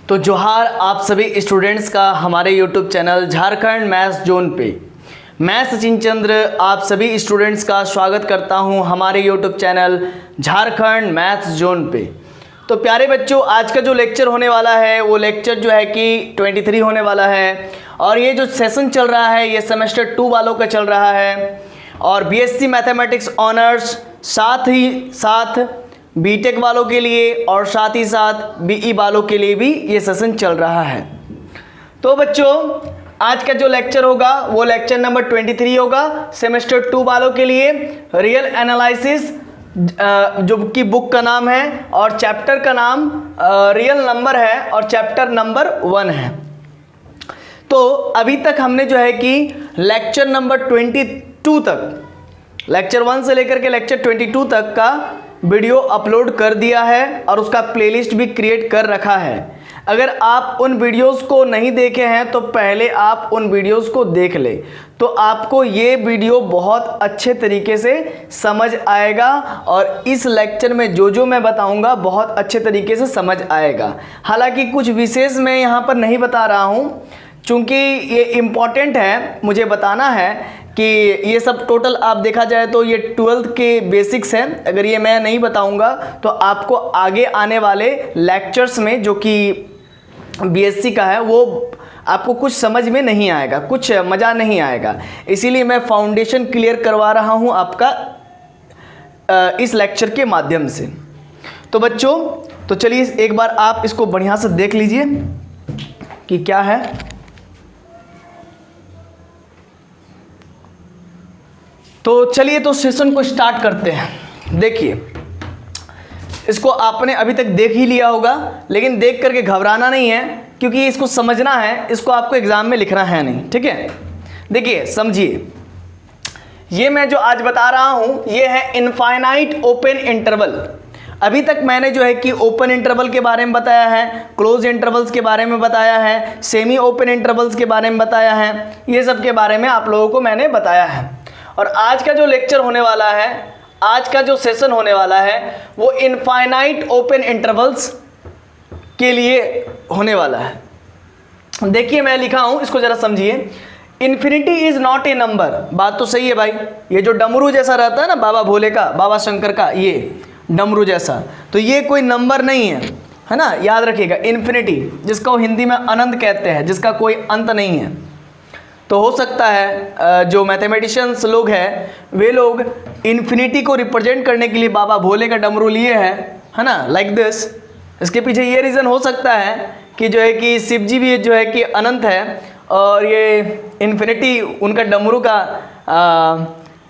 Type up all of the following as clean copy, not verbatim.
तो जोहार आप सभी स्टूडेंट्स का हमारे YouTube channel Jharkhand maths zone पे। मैं सचिन चंद्र आप सभी स्टूडेंट्स का स्वागत करता हूं हमारे YouTube channel Jharkhand maths zone पे। तो प्यारे बच्चों, आज का जो लेक्चर होने वाला है वो लेक्चर जो है कि 23 होने वाला है। और ये जो सेशन चल रहा है ये सेमेस्टर 2 वालों का चल रहा है और बीएससी मैथमेटिक्स ऑनर्स, साथ ही साथ बीटेक वालों के लिए और साथ ही साथ बीई वालों के लिए भी ये सेशन चल रहा है। तो बच्चों, आज का जो लेक्चर होगा वो लेक्चर नंबर 23 होगा सेमेस्टर 2 वालों के लिए। रियल एनालिसिस जो कि बुक का नाम है और चैप्टर का नाम रियल नंबर है और चैप्टर नंबर 1 है। तो अभी तक हमने जो है कि लेक्चर नंबर 22 तक, लेक्चर 1 से लेकर के लेक्चर 22 तक का वीडियो अपलोड कर दिया है और उसका प्लेलिस्ट भी क्रिएट कर रखा है। अगर आप उन वीडियोस को नहीं देखे हैं तो पहले आप उन वीडियोस को देख ले, तो आपको ये वीडियो बहुत अच्छे तरीके से समझ आएगा और इस लेक्चर में जो मैं बताऊंगा बहुत अच्छे तरीके से समझ आएगा। हालांकि कुछ विशेष मैं यहाँ पर नहीं बता रहा हूँ, चूँकि ये इम्पॉर्टेंट है, मुझे बताना है कि ये सब टोटल आप देखा जाए तो ये 12th के बेसिक्स हैं। अगर ये मैं नहीं बताऊंगा तो आपको आगे आने वाले लेक्चर्स में जो कि बीएससी का है वो आपको कुछ समझ में नहीं आएगा, कुछ मज़ा नहीं आएगा। इसीलिए मैं फाउंडेशन क्लियर करवा रहा हूँ आपका इस लेक्चर के माध्यम से। तो बच्चों, तो चलिए एक बार आप इसको बढ़िया से देख लीजिए कि क्या है। तो चलिए तो सेशन को स्टार्ट करते हैं। देखिए, इसको आपने अभी तक देख ही लिया होगा, लेकिन देख करके घबराना नहीं है क्योंकि इसको समझना है, इसको आपको एग्जाम में लिखना है नहीं, ठीक है। देखिए समझिए, ये मैं जो आज बता रहा हूं ये है इनफाइनाइट ओपन इंटरवल। अभी तक मैंने जो है कि ओपन इंटरवल के बारे में बताया है, क्लोज इंटरवल्स के बारे में बताया है, सेमी ओपन इंटरवल्स के बारे में बताया है, ये सब के बारे में आप लोगों को मैंने बताया है। और आज का जो लेक्चर होने वाला है, आज का जो सेशन होने वाला है वो इनफाइनाइट ओपन इंटरवल्स के लिए होने वाला है। देखिए मैं लिखा हूं, इसको जरा समझिए। Infinity is not A number. बात तो सही है भाई, ये जो डमरू जैसा रहता है ना बाबा भोले का, बाबा शंकर का, ये डमरू जैसा, तो ये कोई नंबर नहीं है ना, याद रखिएगा। इन्फिनिटी जिसको हिंदी में अनंत कहते हैं, जिसका कोई अंत नहीं है। तो हो सकता है जो मैथमेटिशियंस लोग हैं वे लोग इन्फिनिटी को रिप्रेजेंट करने के लिए बाबा भोले का डमरू लिए हैं, है ना, लाइक दिस। इसके पीछे ये रीज़न हो सकता है कि जो है कि शिव जी भी जो है कि अनंत है और ये इन्फिनिटी उनका डमरू का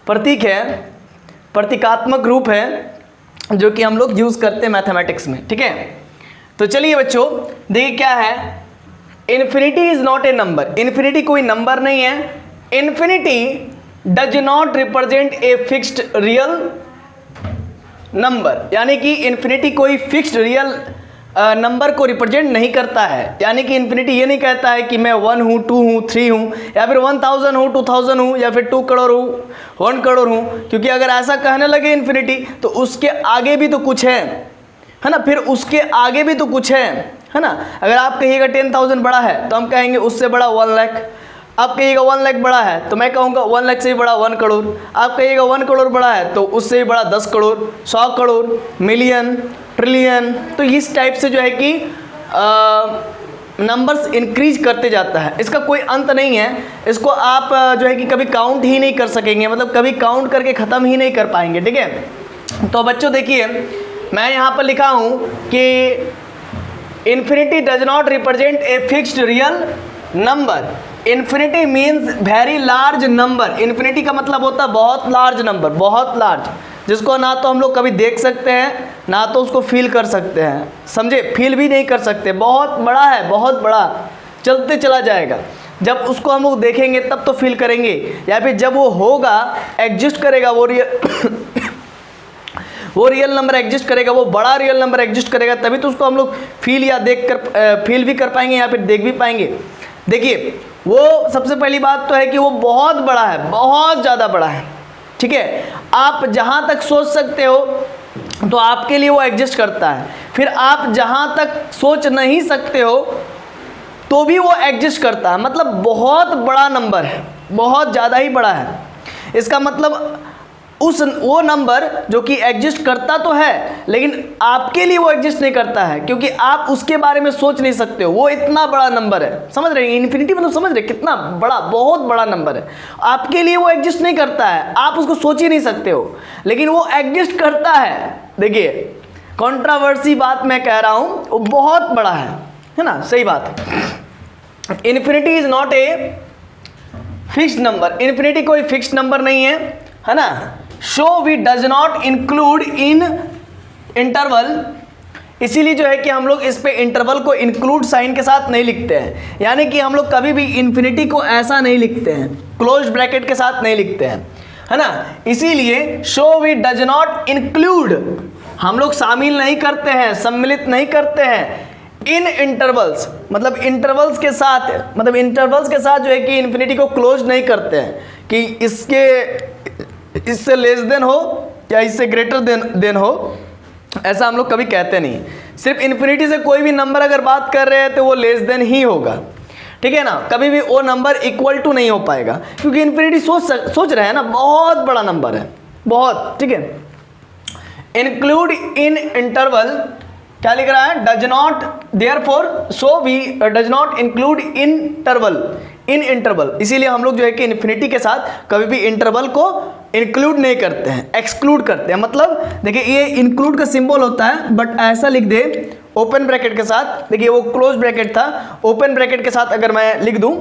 प्रतीक है, प्रतीकात्मक रूप है जो कि हम लोग यूज़ करते हैं मैथमेटिक्स में, ठीक है। तो चलिए बच्चों, देखिए क्या है। Infinity is not A number. Infinity कोई नंबर नहीं है। Infinity does not represent a fixed real number, यानी कि इन्फिनिटी कोई फिक्स्ड रियल नंबर को रिप्रेजेंट नहीं करता है। यानी कि इन्फिनिटी ये नहीं कहता है कि मैं 1 हूँ, 2 हूँ, 3 हूँ, या फिर 1000 हूँ, 2000 हूँ, या फिर 2 करोड़ हूँ, 1 करोड़ हूँ। क्योंकि अगर ऐसा कहने लगे इन्फिनिटी तो उसके आगे भी तो कुछ है ना, फिर उसके आगे भी तो कुछ है ना। अगर आप कहिएगा 10,000 बड़ा है तो हम कहेंगे उससे बड़ा 1 लाख। आप कहिएगा 1 लाख बड़ा है तो मैं कहूँगा 1 लाख से भी बड़ा 1 करोड़। आप कहिएगा 1 करोड़ बड़ा है तो उससे भी बड़ा 10 करोड़, 100 करोड़, मिलियन, ट्रिलियन। तो इस टाइप से जो है कि नंबर्स इंक्रीज करते जाता है, इसका कोई अंत नहीं है। इसको आप जो है कि कभी काउंट ही नहीं कर सकेंगे, मतलब कभी काउंट करके ख़त्म ही नहीं कर पाएंगे, ठीक है। तो बच्चों देखिए, मैं यहाँ पर लिखा हूँ कि infinity does not represent a fixed real number. Infinity means very large number. Infinity का मतलब होता है बहुत लार्ज नंबर, बहुत लार्ज, जिसको ना तो हम लोग कभी देख सकते हैं ना तो उसको फील कर सकते हैं, समझे, फील भी नहीं कर सकते। बहुत बड़ा है, बहुत बड़ा, चलते चला जाएगा। जब उसको हम लोग देखेंगे तब तो फील करेंगे, या फिर जब वो होगा, एग्जिस्ट करेगा, वो रियल नंबर एग्जिस्ट करेगा, वो बड़ा रियल नंबर एग्जिस्ट करेगा, तभी तो उसको हम लोग फील या देख कर फील भी कर पाएंगे या फिर देख भी पाएंगे। देखिए, वो सबसे पहली बात तो है कि वो बहुत बड़ा है, बहुत ज़्यादा बड़ा है, ठीक है। आप जहाँ तक सोच सकते हो तो आपके लिए वो एग्जिस्ट करता है। फिर आप जहाँ तक सोच नहीं सकते हो तो भी वो एग्जिस्ट करता है, मतलब बहुत बड़ा नंबर है, बहुत ज़्यादा ही बड़ा है। इसका मतलब वो नंबर जो कि एग्जिस्ट करता तो है लेकिन आपके लिए वो एग्जिस्ट नहीं करता है, क्योंकि आप उसके बारे में सोच नहीं सकते हो। वो इतना बड़ा नंबर है, समझ रहे हैं? इन्फिनिटी मतलब समझ रहे कितना बड़ा, बहुत बड़ा नंबर है। आपके लिए वो एग्जिस्ट नहीं करता है, आप उसको सोच ही नहीं सकते हो, लेकिन वो एग्जिस्ट करता है। देखिए कंट्रोवर्सी बात मैं कह रहा हूँ, वो बहुत बड़ा है ना? सही बात है। Infinity is not a fixed number, infinity कोई फिक्स्ड नंबर नहीं है ना? So we does not include in interval, इसीलिए जो है कि हम लोग इस पे इंटरवल को इंक्लूड साइन के साथ नहीं लिखते हैं, यानी कि हम लोग कभी भी इन्फिनिटी को ऐसा नहीं लिखते हैं, क्लोज ब्रैकेट के साथ नहीं लिखते हैं, है ना? इसीलिए so we does not include, हम लोग शामिल नहीं करते हैं, सम्मिलित नहीं करते हैं इन इंटरवल्स, मतलब इंटरवल्स के साथ, मतलब इंटरवल्स के साथ जो है कि इन्फिनिटी को क्लोज नहीं करते हैं कि इससे लेस देन हो या इससे ग्रेटर देन हो, ऐसा हम लोग कभी कहते नहीं। सिर्फ इन्फिनिटी से कोई भी नंबर अगर बात कर रहे हैं तो वो लेस देन ही होगा, ठीक है ना? कभी भी वो नंबर इक्वल टू नहीं हो पाएगा, क्योंकि इन्फिनिटी सोच रहे हैं ना, बहुत बड़ा नंबर है, बहुत, ठीक है? इंक्लूड इन इंटरवल क्या लिख रहा है? Does not, therefore so we does not include in interval, इसीलिए हम लोग जो है कि इन्फिनिटी के साथ कभी भी इंटरवल को इंक्लूड नहीं करते हैं, एक्सक्लूड करते हैं। मतलब देखिए ये इंक्लूड का सिंबल होता है, बट ऐसा लिख दे ओपन ब्रैकेट के साथ, देखिए वो क्लोज ब्रैकेट था, ओपन ब्रैकेट के साथ अगर मैं लिख दूं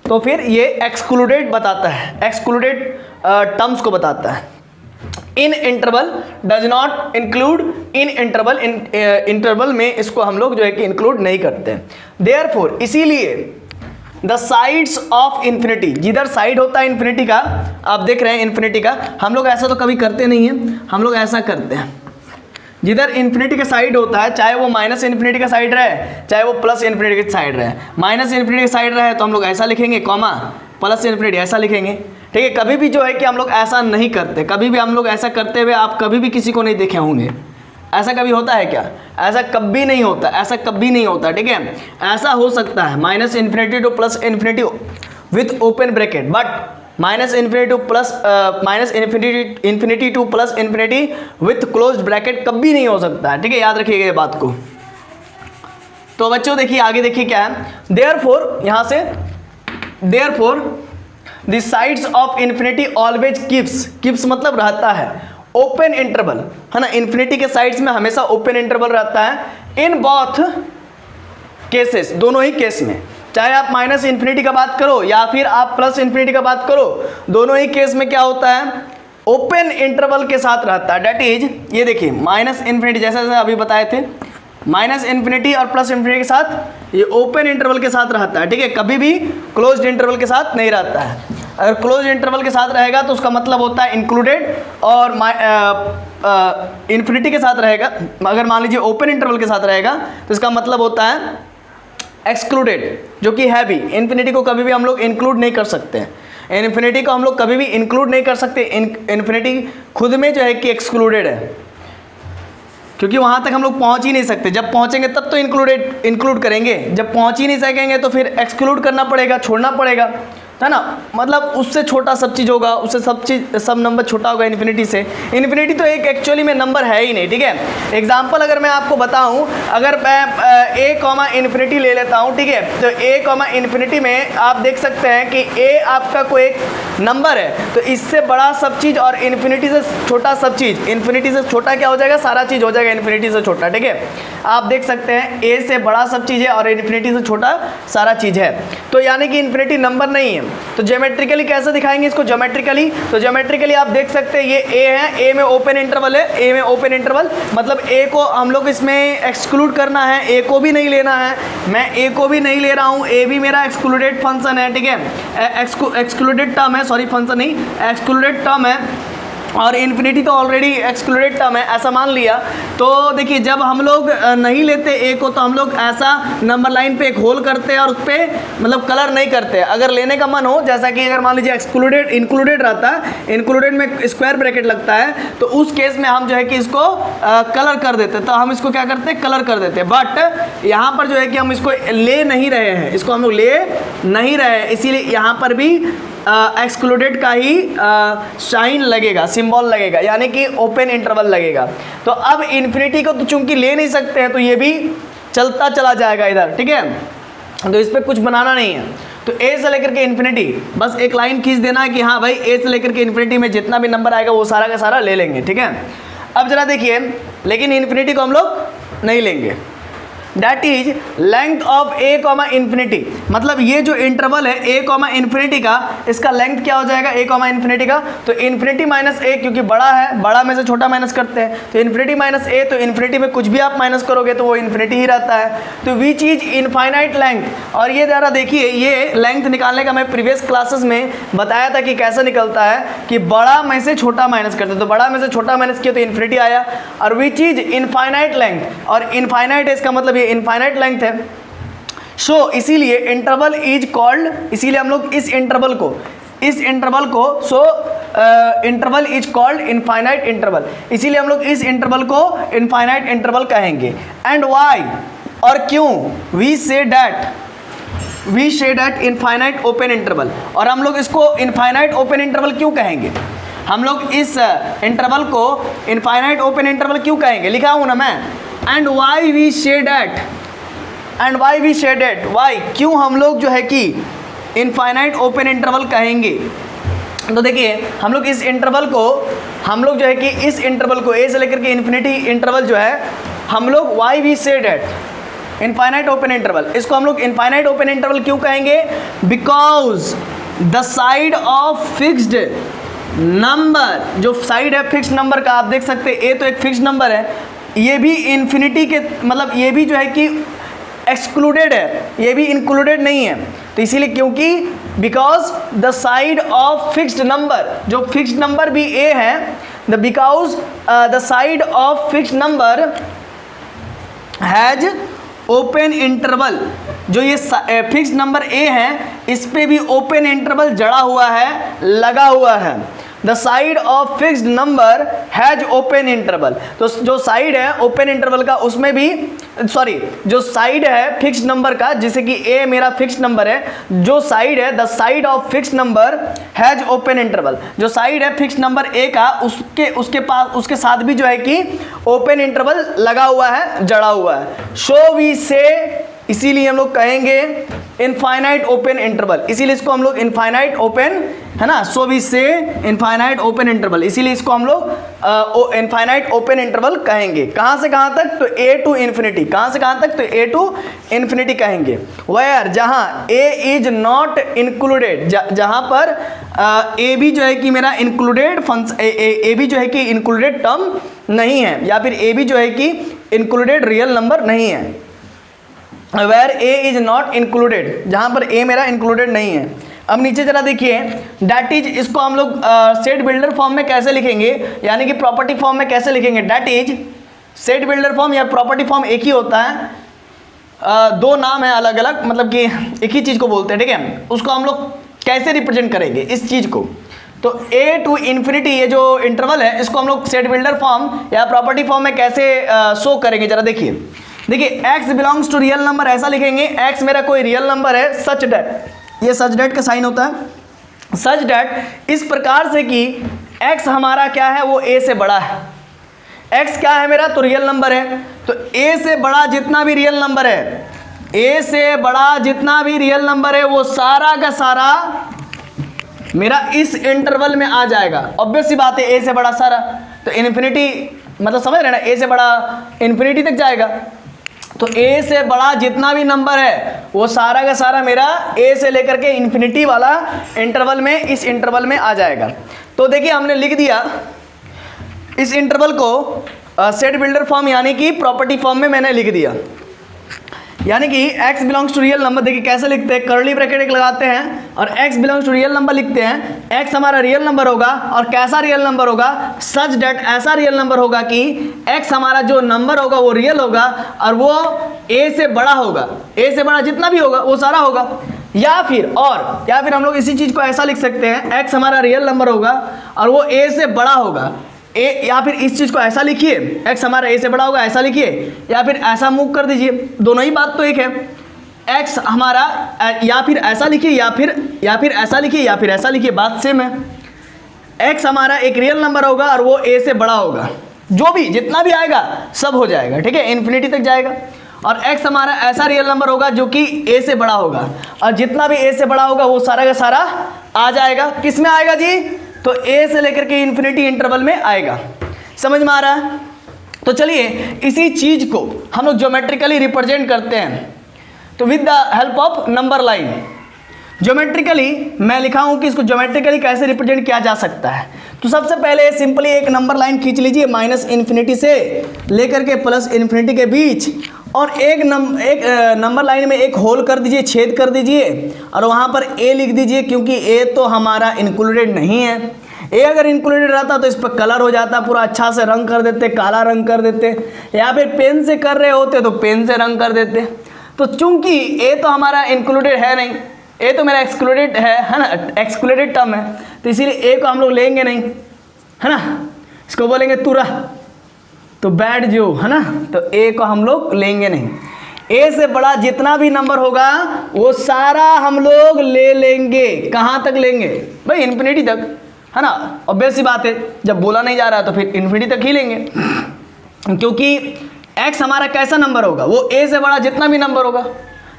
तो फिर ये एक्सक्लूडेड बताता है, एक्सक्लूडेड टर्म्स को बताता है। इन interval does not include in interval, interval में इसको हम लोग जो है कि इंक्लूड नहीं करते हैं। देयरफॉर इसीलिए द साइड्स ऑफ इन्फिनिटी, जिधर साइड होता है इन्फिनिटी का, आप देख रहे हैं इन्फिनिटी का, हम लोग ऐसा तो कभी करते नहीं हैं, हम लोग ऐसा करते हैं, जिधर इन्फिनिटी का साइड होता है, चाहे वो माइनस इन्फिनिटी का साइड रहे, चाहे वो प्लस इन्फिनिटी का साइड रहे। माइनस इन्फिनिटी का साइड रहे तो हम लोग ऐसा लिखेंगे कॉमा, प्लस इन्फिनिटी ऐसा लिखेंगे, ठीक है? कभी भी जो है कि हम लोग ऐसा नहीं करते, कभी भी हम लोग ऐसा करते हुए आप कभी भी किसी को नहीं देखे होंगे। ऐसा कभी होता है क्या? ऐसा कभी नहीं होता, ऐसा कभी नहीं होता, ठीक है? ऐसा हो सकता है minus infinity two plus infinity with open bracket, but minus infinity two plus minus infinity two plus infinity with close bracket कभी नहीं हो सकता है, ठीक है? याद रखिएगा ये बात को। तो बच्चों देखिए आगे देखिए क्या है, देयरफॉर यहाँ से, therefore the sides of infinity always keeps मतलब रहता है, ओपन इंटरवल, है ना? इन्फिनिटी के साइड्स में हमेशा ओपन इंटरवल रहता है। इन बोथ केसेस, दोनों ही केस में, चाहे आप माइनस इन्फिनिटी का बात करो या फिर आप प्लस इन्फिनिटी का बात करो, दोनों ही केस में क्या होता है? ओपन इंटरवल के साथ रहता है। डेट इज, ये देखिए माइनस इन्फिनिटी जैसे जैसे अभी बताए थे, माइनस इन्फिनिटी और प्लस इन्फिनिटी के साथ ये ओपन इंटरवल के साथ रहता है, ठीक है? कभी भी क्लोज्ड इंटरवल के साथ नहीं रहता है। अगर क्लोज इंटरवल के साथ रहेगा तो उसका मतलब होता है इंक्लूडेड, और इन्फिनिटी के साथ रहेगा, अगर मान लीजिए ओपन इंटरवल के साथ रहेगा तो इसका मतलब होता है एक्सक्लूडेड, जो कि है भी। इन्फिनिटी को कभी भी हम लोग इंक्लूड नहीं कर सकते हैं, इन्फिनिटी को हम लोग कभी भी इंक्लूड नहीं कर सकते, इन्फिनिटी खुद में जो है कि एक्सक्लूडेड है, क्योंकि वहाँ तक हम लोग पहुँच ही नहीं सकते। जब पहुँचेंगे तब तो इंक्लूड करेंगे, जब पहुँच ही नहीं सकेंगे तो फिर एक्सक्लूड करना पड़ेगा, छोड़ना पड़ेगा, है ना? मतलब उससे छोटा सब चीज़ होगा, उससे सब नंबर छोटा होगा इन्फिनिटी से। इन्फिनिटी तो एक एक्चुअली में नंबर है ही नहीं, ठीक है? एग्जांपल अगर मैं आपको बताऊं, अगर मैं ए कॉमा इन्फिनिटी ले लेता हूं, ठीक है? तो ए कॉमा इन्फिनिटी में आप देख सकते हैं कि ए आपका कोई एक नंबर है, तो इससे बड़ा सब चीज़ और इन्फिनिटी से छोटा सब चीज़, इन्फिनिटी से छोटा क्या हो जाएगा? सारा चीज़ हो जाएगा इन्फिनिटी से छोटा, ठीक है? आप देख सकते हैं ए से बड़ा सब चीज़ है और इन्फिनिटी से छोटा सारा चीज़ है, तो यानी कि इन्फिनिटी नंबर नहीं है। तो ज्योमेट्रिकली कैसे दिखाएंगे इसको? ज्योमेट्रिकली, तो ज्योमेट्रिकली आप देख सकते हैं ये ए है, ए में ओपन इंटरवल है, ए में ओपन इंटरवल मतलब ए को हम लोग इसमें एक्सक्लूड करना है, ए को भी नहीं लेना है, मैं ए को भी नहीं ले रहा हूँ, ए भी मेरा एक्सक्लूडेड फंक्शन है, ठीक है? एक्सक्लूडेड टर्म है, सॉरी फंक्शन नहीं, एक्सक्लूडेड टर्म है, और इन्फिनिटी तो ऑलरेडी एक्सक्लूडेड टर्म है, ऐसा मान लिया। तो देखिए जब हम लोग नहीं लेते ए को तो हम लोग ऐसा नंबर लाइन पे एक होल करते हैं और उस पर मतलब कलर नहीं करते। अगर लेने का मन हो, जैसा कि अगर मान लीजिए एक्सक्लूडेड इंक्लूडेड रहता है, इंक्लूडेड में स्क्वायर ब्रैकेट लगता है, तो उस केस में हम जो है कि इसको कलर कर देते, तो हम इसको क्या करते हैं, कलर कर देते। बट यहाँ पर जो है कि हम इसको ले नहीं रहे हैं, इसको हम लोग ले नहीं रहे हैं, इसीलिए यहाँ पर भी एक्सक्लूडेड का ही साइन लगेगा, सिंबल लगेगा, यानी कि ओपन इंटरवल लगेगा। तो अब इन्फिनिटी को तो चूंकि ले नहीं सकते हैं तो ये भी चलता चला जाएगा इधर, ठीक है। तो इस पर कुछ बनाना नहीं है। तो ए से लेकर के इन्फिनिटी, बस एक लाइन खींच देना है कि हाँ भाई ए से लेकर के इन्फिनिटी में जितना भी नंबर आएगा वो सारा का सारा ले लेंगे, ठीक है। अब जरा देखिए, लेकिन इन्फिनिटी को हम लोग नहीं लेंगे। That is length of A comma infinity, मतलब ये जो इंटरवल है ए कॉमा इन्फिनिटी का, इसका लेंथ क्या हो जाएगा ए कॉमा इन्फिनिटी का, तो इन्फिनिटी माइनस ए, क्योंकि बड़ा है, बड़ा में से छोटा माइनस करते हैं, तो इन्फिनिटी माइनस ए, तो इन्फिनिटी में कुछ भी आप माइनस करोगे तो वो इन्फिनिटी ही रहता है। तो विच इज इनफाइनाइट लेंथ, और ये जरा देखिए, ये लेंथ निकालने का मैं प्रीवियस क्लासेस में बताया था कि कैसे निकलता है, कि बड़ा में से छोटा माइनस करते, तो बड़ा में से छोटा माइनस किया तो इन्फिनिटी आया। और विच इज इनफाइनाइट लेंथ, और इनफाइनाइट इसका मतलब ये इनफाइनाइट लेंथ है। सो इसीलिए इंटरवल इज कॉल्ड, इसीलिए हम लोग इस इंटरवल को interval is called infinite interval, इसीलिए हम लोग इस इंटरवल को इनफाइनाइट इंटरवल कहेंगे। एंड व्हाई, और क्यों, we say that infinite open interval, और हम लोग इसको इनफाइनाइट ओपन इंटरवल क्यों कहेंगे, हम लोग इस इंटरवल को इनफाइनाइट ओपन इंटरवल क्यों कहेंगे, लिखा हूं ना मैं। एंड वाई वी से डेट, वाई, क्यों हम लोग जो है कि इनफाइनाइट ओपन इंटरवल कहेंगे। तो देखिए हम लोग इस इंटरवल को, हम लोग जो है कि इस इंटरवल को ए से लेकर के इन्फिनिटी इंटरवल जो है, हम लोग वाई वी से डेट इनफाइनाइट ओपन इंटरवल, इसको हम लोग इनफाइनाइट ओपन इंटरवल क्यों कहेंगे, because the side of fixed number, जो साइड है फिक्स्ड नंबर का, आप देख सकते हैं ए तो एक फिक्स्ड नंबर है, ये भी इन्फिनिटी के, मतलब ये भी जो है कि एक्सक्लूडेड है, ये भी इंक्लूडेड नहीं है। तो इसीलिए, क्योंकि because the side of fixed number, जो फिक्स्ड नंबर भी ए है, because the side of fixed number has open interval, जो ये फिक्स्ड नंबर ए है, इस पे भी ओपन इंटरवल जड़ा हुआ है, लगा हुआ है। The side of fixed number has open interval, तो जो साइड है ओपन इंटरवल का, उसमें भी, सॉरी, जो साइड है फिक्स्ड नंबर का, जैसे कि ए मेरा फिक्स्ड नंबर है, जो साइड है, the side of fixed number has open interval, जो साइड है फिक्स्ड नंबर ए का, उसके पास, उसके साथ भी जो है कि ओपन इंटरवल लगा हुआ है, जड़ा हुआ है। सो वी से, इसीलिए हम लोग कहेंगे इनफाइनाइट ओपन इंटरवल, इसीलिए इसको हम लोग इनफाइनाइट ओपन, है ना, सो वी से इनफाइनाइट ओपन इंटरवल, इसीलिए इसको हम लोग इनफाइनाइट ओपन इंटरवल कहेंगे। कहाँ से कहाँ तक, तो ए टू इन्फिनिटी, कहाँ से कहाँ तक, तो ए टू इन्फिनिटी कहेंगे। वेयर, जहाँ ए इज नॉट इंक्लूडेड, जहाँ पर ए भी जो है कि मेरा इंक्लूडेड फंक्शन, ए भी जो है कि इंक्लूडेड टर्म नहीं है, या फिर ए भी जो है कि इंक्लूडेड रियल नंबर नहीं है। Where a is not included, जहाँ पर ए मेरा इंक्लूडेड नहीं है। अब नीचे जरा देखिए, दैट इज, इसको हम लोग सेट बिल्डर फॉर्म में कैसे लिखेंगे, यानी कि प्रॉपर्टी फॉर्म में कैसे लिखेंगे। That is, set builder form या प्रॉपर्टी फॉर्म एक ही होता है, दो नाम है अलग अलग, मतलब कि एक ही चीज़ को बोलते हैं, ठीक है। उसको हम लोग कैसे रिप्रेजेंट करेंगे इस चीज़ को, तो ए टू इन्फिनिटी, ये जो इंटरवल है, इसको हम लोग सेट बिल्डर फॉर्म या प्रॉपर्टी फॉर्म में कैसे शो करेंगे, जरा देखिए। देखिए x belongs to real number, ऐसा लिखेंगे, x मेरा कोई रियल नंबर है, सच डेट, ये सच डेट का साइन होता है, सच डेट इस प्रकार से कि x हमारा क्या है, वो a से बड़ा है। x क्या है मेरा, तो रियल नंबर है, तो a से बड़ा जितना भी रियल नंबर है, a से बड़ा जितना भी रियल नंबर है, वो सारा का सारा मेरा इस इंटरवल में आ जाएगा। ऑब्वियस सी बात है, a से बड़ा सारा, तो इन्फिनिटी, मतलब समझ रहे ना, a से बड़ा इन्फिनिटी तक जाएगा, तो a से बड़ा जितना भी नंबर है वो सारा का सारा मेरा a से लेकर के इन्फिनिटी वाला इंटरवल में, इस इंटरवल में आ जाएगा। तो देखिए हमने लिख दिया इस इंटरवल को सेट बिल्डर फॉर्म यानी कि प्रॉपर्टी फॉर्म में मैंने लिख दिया। यानी कि x belongs to real number, देखिए कैसे लिखते हैं, कर्ली ब्रैकेट एक लगाते हैं और x belongs to real number लिखते हैं। x हमारा रियल नंबर होगा और कैसा रियल नंबर होगा, सच डेट ऐसा रियल नंबर होगा कि x हमारा जो नंबर होगा वो रियल होगा और वो a से बड़ा होगा, a से बड़ा जितना भी होगा वो सारा होगा। या फिर हम लोग इसी चीज को ऐसा लिख सकते हैं, x हमारा रियल नंबर होगा और वो a से बड़ा होगा, या फिर इस चीज को ऐसा लिखिए, x हमारा a से बड़ा होगा ऐसा लिखिए, या फिर ऐसा मूव कर दीजिए, दोनों ही बात तो एक है। x हमारा या फिर ऐसा लिखिए या फिर ऐसा लिखिए या फिर ऐसा लिखिए, बात सेम है। x हमारा एक रियल नंबर होगा और वो a से बड़ा होगा, जो भी जितना भी आएगा सब हो जाएगा, ठीक है, इन्फिनिटी तक जाएगा। और x हमारा ऐसा रियल नंबर होगा जो कि a से बड़ा होगा और जितना भी a से बड़ा होगा वो सारा का सारा आ जाएगा। किस में आएगा जी, तो a से लेकर के इन्फिनिटी इंटरवल में आएगा। समझ में आ रहा है? तो चलिए इसी चीज को हम लोग ज्योमेट्रिकली रिप्रेजेंट करते हैं, तो with the help of number line. Geometrically मैं लिखा हूं कि इसको ज्योमेट्रिकली कैसे रिप्रेजेंट किया जा सकता है। तो सबसे पहले सिंपली एक नंबर लाइन खींच लीजिए माइनस इन्फिनिटी से लेकर के प्लस इन्फिनिटी के बीच, और एक नंबर लाइन में एक होल कर दीजिए, छेद कर दीजिए और वहाँ पर a लिख दीजिए, क्योंकि a तो हमारा इंक्लूडेड नहीं है। a अगर इंक्लूडेड रहता तो इस पर कलर हो जाता, पूरा अच्छा से रंग कर देते, काला रंग कर देते, या फिर पेन से कर रहे होते तो पेन से रंग कर देते। तो चूंकि a तो हमारा इंक्लूडेड है नहीं, a तो मेरा एक्सक्लूडेड है ना, एक्सक्लूडेड टर्म है, तो इसीलिए a को हम लोग लेंगे नहीं, है ना, इसको बोलेंगे तुरा, तो बैड जो है ना, तो a को हम लोग लेंगे नहीं। a से बड़ा जितना भी नंबर होगा वो सारा हम लोग ले लेंगे। कहाँ तक लेंगे भाई, इन्फिनिटी तक, है ना, ऑब्वियस सी बात है, जब बोला नहीं जा रहा तो फिर इन्फिनिटी तक ही लेंगे, क्योंकि x हमारा कैसा नंबर होगा, वो a से बड़ा जितना भी नंबर होगा।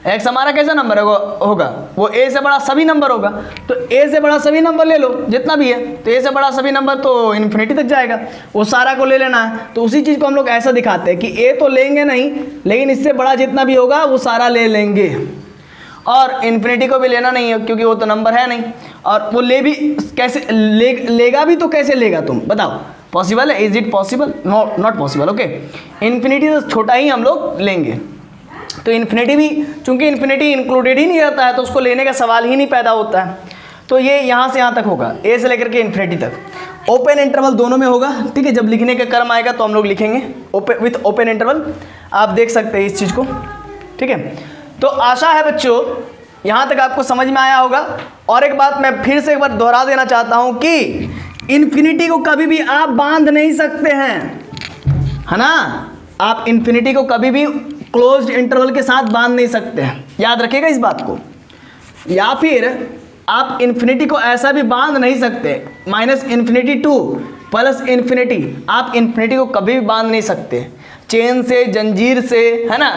x हमारा कैसा नंबर होगा, वो a से बड़ा सभी नंबर होगा, तो a से बड़ा सभी नंबर ले लो जितना भी है, तो a से बड़ा सभी नंबर तो इन्फिनिटी तक जाएगा, वो सारा को ले लेना है। तो उसी चीज़ को हम लोग ऐसा दिखाते हैं कि a तो लेंगे नहीं, लेकिन इससे बड़ा जितना भी होगा वो सारा ले लेंगे, और इन्फिनिटी को भी लेना नहीं है क्योंकि वो तो नंबर है नहीं, और वो ले भी कैसे लेगा भी, तो कैसे लेगा तुम बताओ, पॉसिबल है, is it possible, not possible. Okay, infinity से छोटा ही हम लोग लेंगे, तो इन्फिनिटी भी, चूंकि इन्फिनिटी इंक्लूडेड ही नहीं रहता है तो उसको लेने का सवाल ही नहीं पैदा होता है। तो ये यहाँ से यहाँ तक होगा, a से लेकर के इन्फिनिटी तक। ओपन इंटरवल दोनों में होगा, ठीक है, जब लिखने का क्रम आएगा तो हम लोग लिखेंगे विथ ओपन इंटरवल, आप देख सकते हैं इस चीज़ को, ठीक है। तो आशा है बच्चों यहाँ तक आपको समझ में आया होगा। और एक बात मैं फिर से एक बार दोहरा देना चाहता हूँ कि इन्फिनिटी को कभी भी आप बांध नहीं सकते हैं, है ना, आप इन्फिनिटी को कभी भी क्लोज्ड इंटरवल के साथ बांध नहीं सकते हैं, याद रखिएगा इस बात को। या फिर आप इन्फिनिटी को ऐसा भी बांध नहीं सकते, minus infinity two plus infinity, आप इन्फिनिटी को कभी भी बांध नहीं सकते, चेन से, जंजीर से, है ना,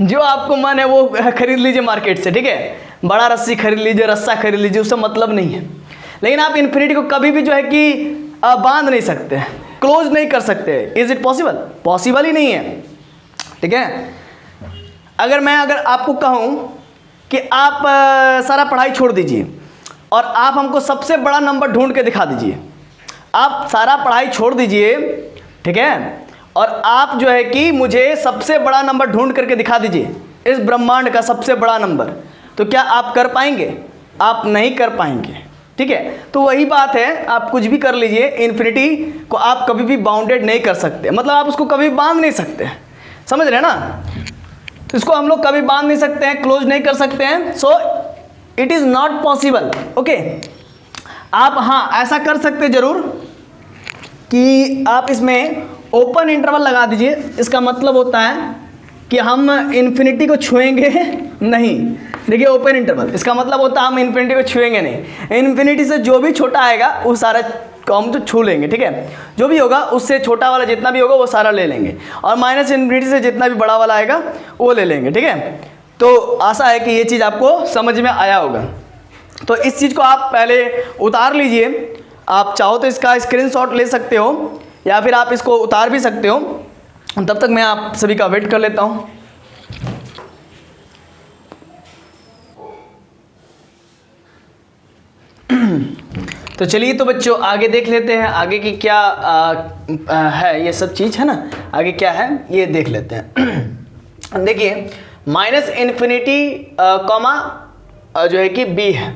जो आपको मन है वो खरीद लीजिए मार्केट से, ठीक है, बड़ा रस्सी खरीद लीजिए, रस्सा खरीद लीजिए, उससे मतलब नहीं है। लेकिन आप इन्फिनिटी को कभी भी जो है कि बांध नहीं सकते, क्लोज नहीं कर सकते। Is it possible? पॉसिबल ही नहीं है, ठीक है। अगर आपको कहूँ कि आप सारा पढ़ाई छोड़ दीजिए और आप हमको सबसे बड़ा नंबर ढूंढ के दिखा दीजिए, आप सारा पढ़ाई छोड़ दीजिए, ठीक है, और आप जो है कि मुझे सबसे बड़ा नंबर ढूंढ करके दिखा दीजिए, इस ब्रह्मांड का सबसे बड़ा नंबर, तो क्या आप कर पाएंगे? आप नहीं कर पाएंगे, ठीक है। तो वही बात है, आप कुछ भी कर लीजिए, इन्फिनिटी को आप कभी भी बाउंडेड नहीं कर सकते, मतलब आप उसको कभी बांध नहीं सकते, समझ रहे हैं ना। तो इसको हम लोग कभी बांध नहीं सकते हैं, क्लोज नहीं कर सकते हैं, so it is not possible. Okay, आप हाँ ऐसा कर सकते जरूर कि आप इसमें ओपन इंटरवल लगा दीजिए। इसका मतलब होता है कि हम इन्फिनिटी को छुएंगे नहीं। देखिए ओपन इंटरवल, इसका मतलब होता है हम इन्फिनिटी को छुएंगे नहीं। इन्फिनिटी से जो भी छोटा आएगा वो सारा को हम तो छू लेंगे, ठीक है, जो भी होगा उससे छोटा वाला जितना भी होगा वो सारा ले लेंगे, और माइनस इन्फिनिटी से जितना भी बड़ा वाला आएगा वो ले लेंगे, ठीक है। तो आशा है कि ये चीज़ आपको समझ में आया होगा। तो इस चीज़ को आप पहले उतार लीजिए, आप चाहो तो इसका स्क्रीनशॉट ले सकते हो या फिर आप इसको उतार भी सकते हो। तब तक मैं आप सभी का वेट कर लेता हूँ। तो चलिए तो बच्चों आगे देख लेते हैं, आगे की क्या है ये सब चीज़, है ना, आगे क्या है ये देख लेते हैं। देखिए माइनस इन्फिनिटी कॉमा जो है कि बी है,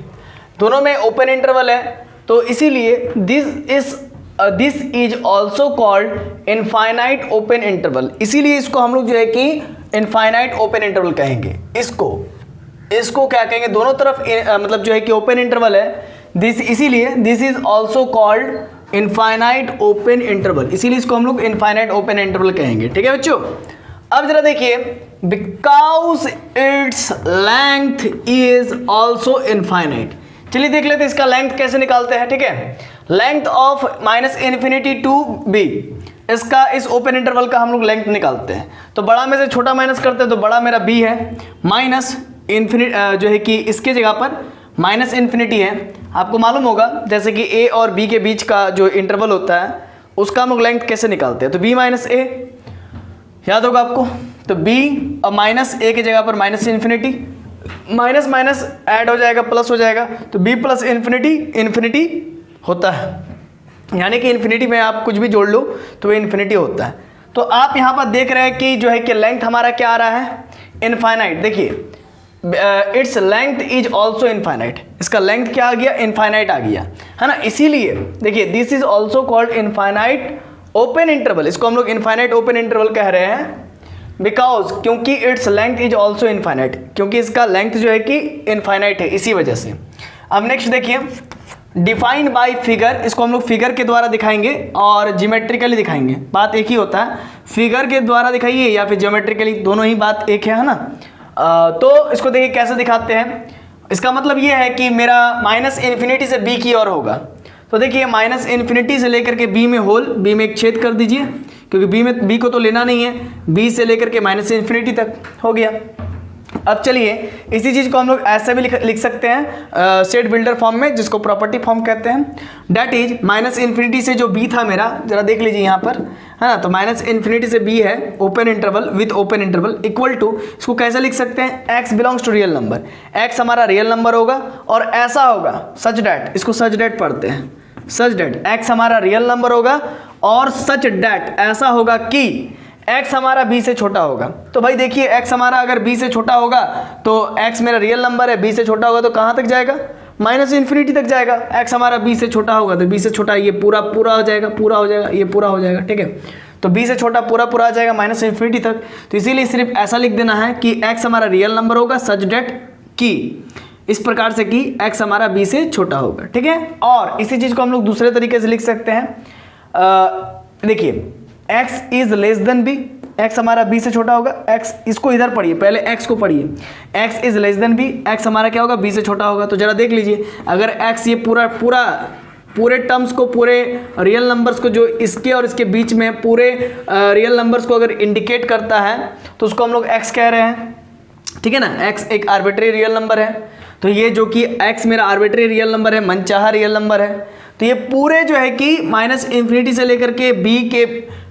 दोनों में ओपन इंटरवल है, तो इसीलिए this is also called infinite open interval. इसीलिए इसको हम लोग जो है कि इनफाइनाइट ओपन इंटरवल कहेंगे। इसको क्या कहेंगे, दोनों तरफ मतलब जो है कि ओपन इंटरवल है, इसीलिए this is also called infinite open interval, इसीलिए इसको हम लोग इनफाइनाइट ओपन इंटरवल कहेंगे। ठीक है बच्चों, अब जरा देखिए, because it's length is also infinite. चलिए देख लेते हैं इसका लेंथ कैसे निकालते हैं। ठीक है, length of minus infinity to b, इसका इस ओपन इंटरवल का हम लोग लेंथ निकालते हैं। तो बड़ा में से छोटा माइनस करते हैं, तो बड़ा मेरा बी है, माइनस इन्फिनिटी जो है कि इसके जगह पर माइनस इन्फिनिटी है। आपको मालूम होगा जैसे कि ए और बी के बीच का जो इंटरवल होता है उसका हम लोग लेंथ कैसे निकालते हैं, तो बी माइनस ए याद होगा आपको, तो बी और माइनस ए की जगह पर minus infinity, minus minus add हो जाएगा प्लस हो जाएगा, तो बी प्लस इन्फिनिटी इन्फिनिटी होता है, यानी कि इन्फिनिटी में आप कुछ भी जोड़ लो तो वो इन्फिनिटी होता है। तो आप यहाँ पर देख रहे हैं कि जो है कि लेंथ हमारा क्या आ रहा है, इनफाइनाइट। देखिए it's length is also infinite, इसका लेंथ क्या आ गया, इनफाइनाइट आ गया, है ना। इसीलिए देखिए this is also called infinite open interval, इसको हम लोग इनफाइनाइट ओपन इंटरवल कह रहे हैं, बिकॉज क्योंकि it's length is also infinite, क्योंकि इसका लेंथ जो है कि इनफाइनाइट है, इसी वजह से। अब नेक्स्ट देखिए, डिफाइन बाय फिगर, इसको हम लोग फिगर के द्वारा दिखाएंगे और ज्योमेट्रिकली दिखाएंगे, बात एक ही होता है, फिगर के द्वारा दिखाइए या फिर ज्योमेट्रिकली, दोनों ही बात एक है ना। तो इसको देखिए कैसे दिखाते हैं, इसका मतलब ये है कि मेरा माइनस इन्फिनिटी से बी की ओर होगा, तो देखिए माइनस इन्फिनिटी से लेकर के बी में होल, बी में एक छेद कर दीजिए, क्योंकि बी को तो लेना नहीं है, बी से लेकर के माइनस इन्फिनिटी तक हो गया। अब चलिए इसी चीज़ को हम लोग ऐसे भी लिख सकते हैं सेट बिल्डर फॉर्म में, जिसको प्रॉपर्टी फॉर्म कहते हैं। डैट इज माइनस इन्फिनिटी से जो बी था मेरा, जरा देख लीजिए यहाँ पर, है ना, तो माइनस इन्फिनिटी से बी है, open interval with open interval, equal to, इसको कैसे लिख सकते हैं, x belongs to real number, x हमारा रियल नंबर होगा और ऐसा होगा सच डैट, इसको सच डैट पढ़ते हैं, सच डैट एक्स हमारा रियल नंबर होगा और सच डैट ऐसा होगा कि x हमारा b से छोटा होगा। तो भाई देखिए x हमारा अगर b से छोटा होगा तो x मेरा रियल नंबर है, b से छोटा होगा तो कहाँ तक जाएगा, माइनस इन्फिनिटी तक जाएगा। x हमारा b से छोटा होगा तो b से छोटा, ये पूरा हो जाएगा, पूरा हो जाएगा, ये पूरा हो जाएगा। ठीक है, तो b से छोटा पूरा आ जाएगा माइनस इन्फिनिटी तक। तो इसीलिए सिर्फ ऐसा लिख देना है कि x हमारा रियल नंबर होगा सच डेट की, इस प्रकार से कि x हमारा b से छोटा होगा। ठीक है, और इसी चीज़ को हम लोग दूसरे तरीके से लिख सकते हैं, देखिए x is less than b, x हमारा b से छोटा होगा, x इसको इधर पढ़िए, पहले x को पढ़िए, x is less than b, x हमारा क्या होगा, b से छोटा होगा। तो जरा देख लीजिए, अगर x ये पूरे टर्म्स को, पूरे रियल नंबर्स को जो इसके और इसके बीच में पूरे रियल नंबर्स को अगर इंडिकेट करता है तो उसको हम लोग x कह रहे हैं। ठीक है ना, x एक आर्बिट्री रियल नंबर है, तो ये जो कि x मेरा आर्बिट्री रियल नंबर है, मनचाहा रियल नंबर है, तो ये पूरे जो है कि माइनस इन्फिनिटी से लेकर के b के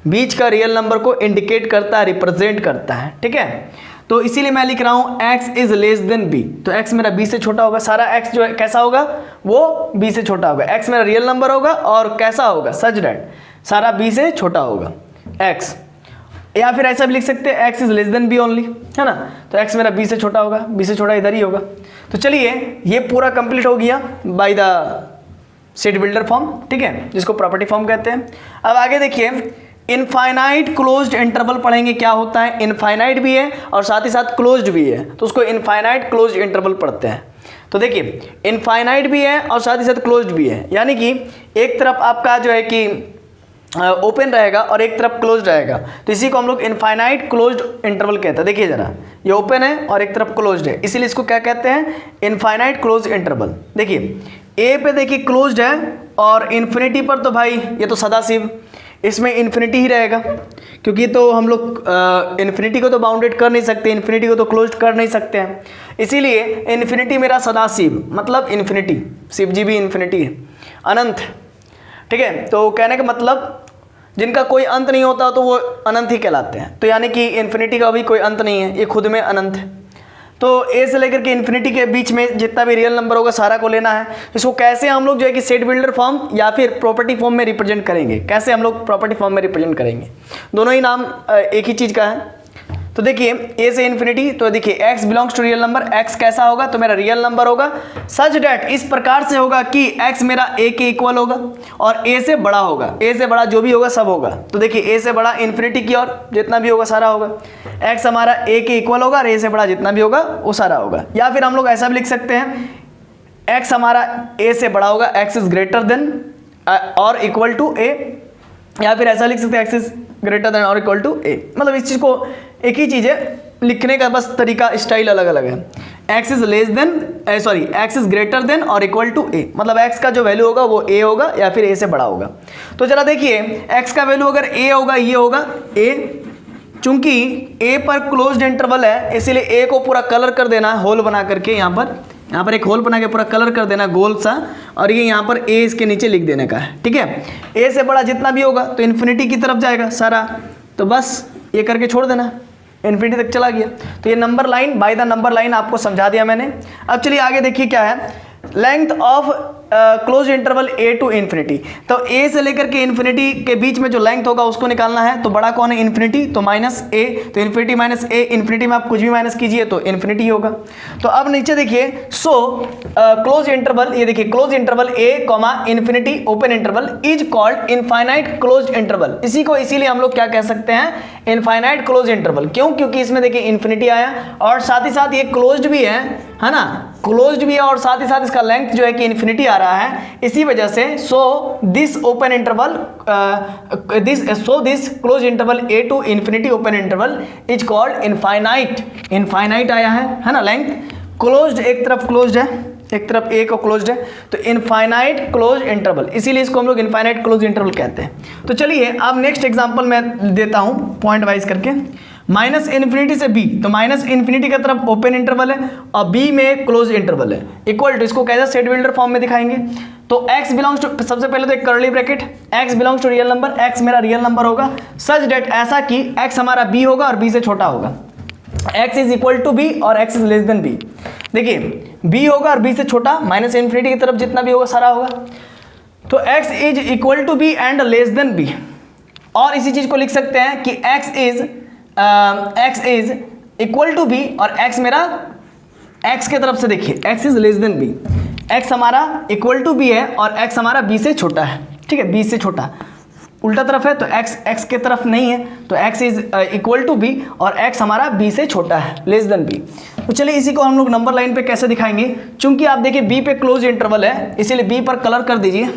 बीच का रियल नंबर को इंडिकेट करता है, रिप्रेजेंट करता है। ठीक है, तो इसीलिए मैं लिख रहा हूँ x is less than b, तो x मेरा b से छोटा होगा, सारा x जो है कैसा होगा, वो b से छोटा होगा, x मेरा रियल नंबर होगा और कैसा होगा, सच डैट सारा b से छोटा होगा x, या फिर ऐसा भी लिख सकते हैं x is less than b only, है ना, तो x मेरा b से छोटा होगा, b से छोटा इधर ही होगा। तो चलिए ये पूरा कंप्लीट हो गया by the set builder form, ठीक है, जिसको प्रॉपर्टी फॉर्म कहते हैं। अब आगे देखिए, इनफाइनाइट क्लोज्ड इंटरवल पढ़ेंगे, क्या होता है, इनफाइनाइट भी है और साथ ही साथ क्लोज्ड भी है, तो उसको इनफाइनाइट क्लोज्ड इंटरवल पढ़ते हैं। तो देखिए इनफाइनाइट भी है और साथ ही साथ क्लोज्ड भी है, यानी कि एक तरफ आपका जो है कि ओपन रहेगा और एक तरफ क्लोज्ड रहेगा, तो इसी को हम लोग इनफाइनाइट क्लोज्ड इंटरवल कहते हैं। देखिए जरा, ये ओपन है और एक तरफ क्लोज्ड है, इसीलिए इसको क्या कहते हैं, इनफाइनाइट क्लोज्ड इंटरवल। देखिए ए पे देखिए क्लोज्ड है और इन्फिनिटी पर तो भाई ये तो सदाशिव, इसमें इन्फिनिटी ही रहेगा, क्योंकि तो हम लोग इन्फिनिटी को तो बाउंडेड कर नहीं सकते, इन्फिनिटी को तो क्लोज्ड कर नहीं सकते हैं, इसीलिए इन्फिनिटी मेरा सदाशिव, मतलब इन्फिनिटी, शिव जी भी इन्फिनिटी है, अनंत। ठीक है, तो कहने का मतलब जिनका कोई अंत नहीं होता तो वो अनंत ही कहलाते हैं, तो यानी कि इन्फिनिटी का भी कोई अंत नहीं है, ये खुद में अनंत है। तो ए से लेकर के इन्फिनिटी के बीच में जितना भी रियल नंबर होगा सारा को लेना है। इसको कैसे हम लोग जो है कि सेट बिल्डर फॉर्म या फिर प्रॉपर्टी फॉर्म में रिप्रेजेंट करेंगे, कैसे हम लोग प्रॉपर्टी फॉर्म में रिप्रेजेंट करेंगे, दोनों ही नाम एक ही चीज़ का है। तो देखिए a से इन्फिनिटी, तो देखिए x belongs to real number, x कैसा होगा तो मेरा रियल नंबर होगा, सच डेट इस प्रकार से होगा कि x मेरा a के इक्वल होगा और a से बड़ा होगा, a से बड़ा जो भी होगा सब होगा। तो देखिए a से बड़ा इन्फिनिटी की और जितना भी होगा सारा होगा, x हमारा a के इक्वल होगा और a से बड़ा जितना भी होगा वो सारा होगा। या फिर हम लोग ऐसा भी लिख सकते हैं x हमारा a से बड़ा होगा, x इज ग्रेटर देन और इक्वल टू a, या फिर ऐसा लिख सकते हैं x इज ग्रेटर देन और इक्वल टू a। मतलब इस चीज़ को एक ही चीज़ है, लिखने का बस तरीका स्टाइल अलग अलग है। x is less then x is greater than और इक्वल टू a, मतलब x का जो वैल्यू होगा वो a होगा या फिर a से बड़ा होगा। तो जरा देखिए x का वैल्यू अगर a होगा, ये होगा a, चूंकि a पर क्लोज्ड इंटरवल है इसीलिए a को पूरा कलर कर देना होल बना करके, यहाँ पर एक होल बना के पूरा कलर कर देना गोल सा, और ये यहाँ पर a इसके नीचे लिख देने का है, ठीक है। a से बड़ा जितना भी होगा तो इन्फिनिटी की तरफ जाएगा सारा, तो बस ये करके छोड़ देना, इन्फिनिटी तक चला गया। तो ये number line by the number line आपको समझा दिया मैंने। अब चलिए आगे देखिए क्या है, length of close interval a to infinity. तो a से लेकर के इन्फिनिटी के बीच में जो लेंथ होगा उसको निकालना है, तो बड़ा कौन है इन्फिनिटी, तो माइनस a, तो इन्फिनिटी माइनस a, इन्फिनिटी में आप कुछ भी माइनस कीजिए तो इन्फिनिटी होगा। तो अब नीचे देखिए, सो क्लोज इंटरवल, ये देखिए close interval a comma infinity open interval is called infinite close interval. इसी को इसीलिए हम लोग क्या कह सकते हैं, इनफाइनाइट क्लोज इंटरवल। क्यों, क्योंकि इसमें देखिए इन्फिनिटी आया और साथ ही साथ ये क्लोज्ड भी है ना, क्लोज्ड भी है और साथ ही साथ इसका लेंथ जो है कि इन्फिनिटी आ रहा है, इसी वजह से so this open interval this close interval a to infinity open interval is called infinite. Infinite आया है ना, लेंथ क्लोज्ड, एक तरफ क्लोज्ड है एक तरफ a को क्लोज्ड है, तो इनफाइनाइट क्लोज इंटरवल, इसीलिए इसको हम लोग इनफाइनाइट क्लोज इंटरवल कहते हैं। तो चलिए अब नेक्स्ट एग्जांपल मैं देता हूं पॉइंट वाइज करके। माइनस इन्फिनिटी से b, तो माइनस इन्फिनिटी का तरफ ओपन इंटरवल है और b में क्लोज इंटरवल है, इक्वल टू, इसको कैसे सेट बिल्डर फॉर्म में दिखाएंगे, तो x बिलोंग्स टू, सबसे पहले तो एक curly bracket, x belongs to real number, x मेरा रियल नंबर होगा, सच डेट ऐसा कि x हमारा b होगा और b से छोटा होगा, x is equal to b और x is less than b। देखिए b होगा और b से छोटा, माइनस इन्फिनिटी की तरफ जितना भी होगा सारा होगा, तो x is equal to b and less than b। और इसी चीज को लिख सकते हैं कि x is equal to b और x मेरा, x के तरफ से देखिए x is less than b, x हमारा इक्वल टू b है और x हमारा b से छोटा है, ठीक है, b से छोटा, उल्टा तरफ है तो x के तरफ नहीं है, तो x is equal to b और x हमारा b से छोटा है, लेस देन b। तो चलिए इसी को हम लोग नंबर लाइन पे कैसे दिखाएंगे, चूंकि आप देखिए b पे क्लोज इंटरवल है इसीलिए b पर कलर कर दीजिए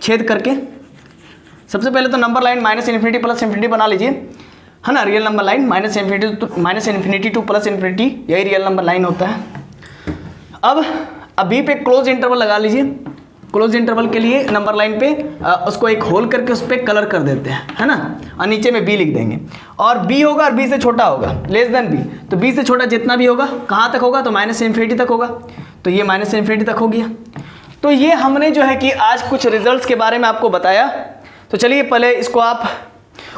छेद करके। सबसे पहले तो number line minus infinity plus infinity बना लीजिए, है ना, real number line minus infinity two plus infinity, यही रियल नंबर लाइन होता है। अब b पे क्लोज इंटरवल लगा लीजिए, क्लोज इंटरवल के लिए नंबर लाइन पे उसको एक होल करके उस पर कलर कर देते हैं, है ना, और नीचे में b लिख देंगे, और b होगा और b से छोटा होगा, लेस देन b, तो b से छोटा जितना भी होगा कहाँ तक होगा, तो माइनस इन्फिनिटी तक होगा, तो ये माइनस इन्फिनिटी तक हो गया। तो ये हमने जो है कि आज कुछ रिजल्ट्स के बारे में आपको बताया। तो चलिए पहले इसको आप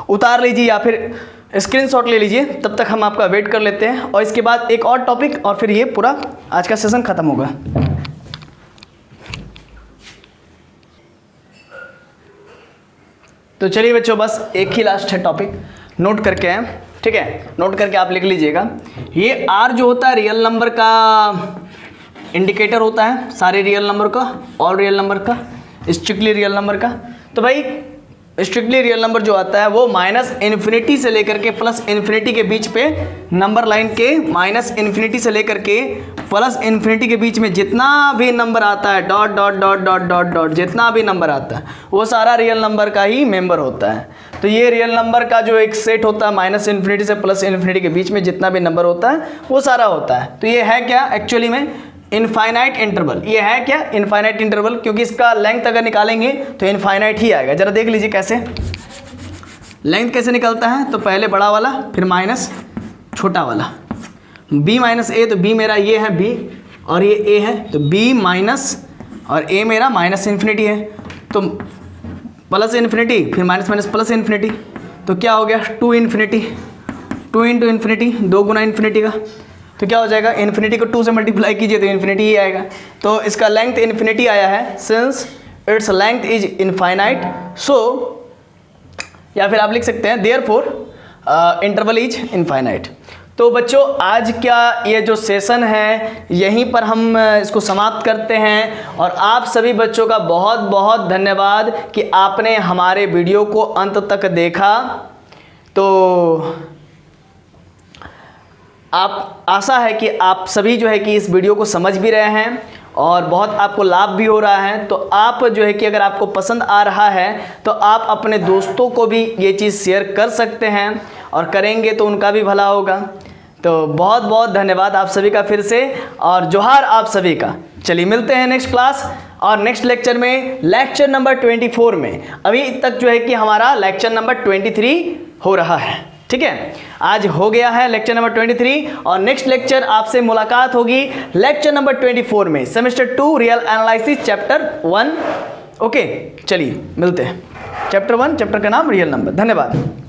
उतार लीजिए या फिर स्क्रीनशॉट ले लीजिए, तब तक हम आपका वेट कर लेते हैं और इसके बाद एक और टॉपिक और फिर ये पूरा आज का सेशन खत्म होगा। तो चलिए बच्चों बस एक ही लास्ट है टॉपिक, नोट करके हैं, ठीक है, नोट करके आप लिख लीजिएगा। ये R जो होता है रियल नंबर का इंडिकेटर होता है, सारे रियल नंबर का, ऑल रियल नंबर का, स्ट्रिक्टली रियल नंबर का। तो भाई स्ट्रिक्टली रियल नंबर जो आता है वो माइनस इन्फिनिटी से लेकर के प्लस इन्फिनिटी के बीच पे, नंबर लाइन के माइनस इन्फिनिटी से लेकर के प्लस इन्फिनिटी के बीच में जितना भी नंबर आता है, dot dot dot dot dot dot, जितना भी नंबर आता है वो सारा रियल नंबर का ही मेंबर होता है। तो ये रियल नंबर का जो एक सेट होता है माइनस इन्फिनिटी से प्लस इन्फिनिटी के बीच में जितना भी नंबर होता है वो सारा होता है। तो ये है क्या एक्चुअली में, इनफाइनाइट इंटरवल। ये है क्या, इनफाइनाइट इंटरवल, क्योंकि इसका लेंथ अगर निकालेंगे तो इनफाइनाइट ही आएगा। जरा देख लीजिए कैसे लेंथ कैसे निकलता है, तो पहले बड़ा वाला फिर माइनस छोटा वाला, b माइनस ए, तो b मेरा ये है b और ये a है, तो b माइनस और a मेरा माइनस इन्फिनिटी है, तो प्लस इन्फिनिटी फिर माइनस माइनस प्लस इन्फिनिटी, तो क्या हो गया 2 इन्फिनिटी, 2 इंटू इन्फिनिटी, 2 गुना इन्फिनिटी का, तो क्या हो जाएगा, इन्फिनिटी को 2 से मल्टीप्लाई कीजिए तो इन्फिनिटी ही आएगा। तो इसका लेंथ इन्फिनिटी आया है, since its length is infinite, so या फिर आप लिख सकते हैं देयरफॉर इंटरवल इज इनफाइनाइट। तो बच्चों आज क्या ये जो सेशन है यहीं पर हम इसको समाप्त करते हैं। और आप सभी बच्चों का बहुत बहुत धन्यवाद कि आपने हमारे वीडियो को अंत तक देखा। तो आप आशा है कि आप सभी जो है कि इस वीडियो को समझ भी रहे हैं और बहुत आपको लाभ भी हो रहा है। तो आप जो है कि अगर आपको पसंद आ रहा है तो आप अपने दोस्तों को भी ये चीज़ शेयर कर सकते हैं और करेंगे तो उनका भी भला होगा। तो बहुत बहुत धन्यवाद आप सभी का फिर से और जोहार आप सभी का। चलिए मिलते हैं नेक्स्ट क्लास और नेक्स्ट लेक्चर में, लेक्चर नंबर 24 में। अभी तक जो है कि हमारा लेक्चर नंबर 23 हो रहा है, ठीक है। आज हो गया है लेक्चर नंबर 23 और नेक्स्ट लेक्चर आपसे मुलाकात होगी लेक्चर नंबर 24 में, semester 2 real analysis chapter 1। Okay चलिए मिलते हैं। चैप्टर 1, चैप्टर का नाम रियल नंबर। धन्यवाद।